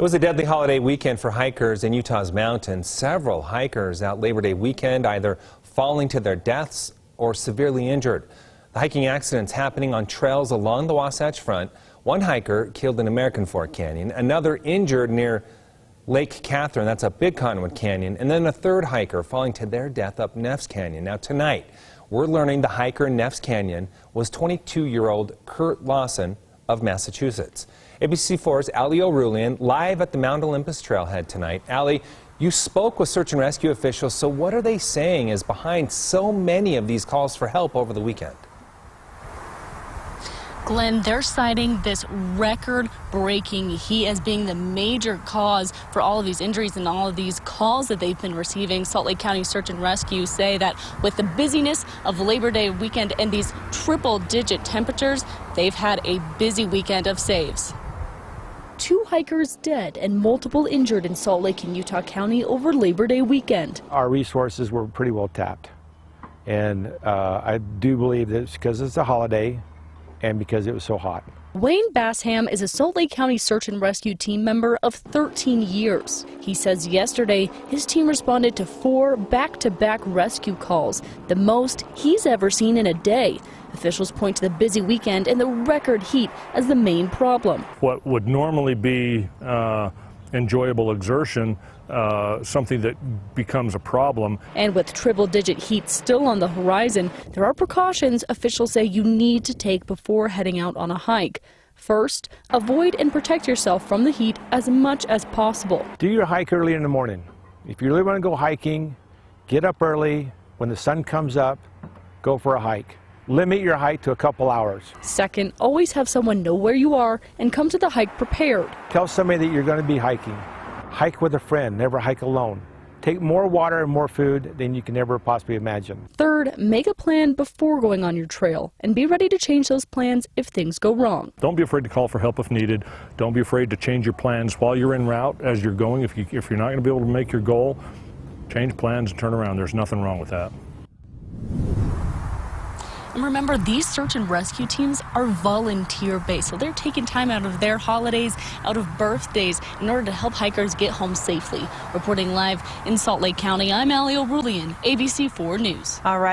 It was a deadly holiday weekend for hikers in Utah's mountains. Several hikers out Labor Day weekend either falling to their deaths or severely injured. The hiking accidents happening on trails along the Wasatch Front. One hiker killed in American Fork Canyon, another injured near Lake Catherine, that's up Big Cottonwood Canyon, and then a third hiker falling to their death up Neffs Canyon. Now tonight, we're learning the hiker in Neffs Canyon was 22-year-old Kurt Lawson of Massachusetts. ABC4's Ali O'Rulian live at the Mount Olympus trailhead tonight. Ali, you spoke with search and rescue officials, so what are they saying is behind so many of these calls for help over the weekend? Glenn, they're citing this record-breaking heat as being the major cause for all of these injuries and all of these calls that they've been receiving. Salt Lake County Search and Rescue say that with the busyness of Labor Day weekend and these triple-digit temperatures, they've had a busy weekend of saves. 2 hikers dead and multiple injured in Salt Lake and Utah County over Labor Day weekend. Our resources were pretty well tapped, and I do believe that it's because it's a holiday and because it was so hot. Wayne Bassham is a Salt Lake County Search and Rescue team member of 13 years. He says yesterday his team responded to 4 back-to-back rescue calls, the most he's ever seen in a day. Officials point to the busy weekend and the record heat as the main problem. What would normally be enjoyable exertion, something that becomes a problem. And with triple-digit heat still on the horizon, there are precautions officials say you need to take before heading out on a hike. First, avoid and protect yourself from the heat as much as possible. Do your hike early in the morning. If you really want to go hiking, get up early. When the sun comes up, go for a hike. Limit your hike to a couple hours. Second, always have someone know where you are and come to the hike prepared. Tell somebody that you're going to be hiking. Hike with a friend, never hike alone. Take more water and more food than you can ever possibly imagine. Third, make a plan before going on your trail and be ready to change those plans if things go wrong. Don't be afraid to call for help if needed. Don't be afraid to change your plans while you're en route as you're going. If you're not going to be able to make your goal, change plans and turn around. There's nothing wrong with that. And remember, these search and rescue teams are volunteer-based, so they're taking time out of their holidays, out of birthdays, in order to help hikers get home safely. Reporting live in Salt Lake County, I'm Ali O'Rulian, ABC4 News. All right.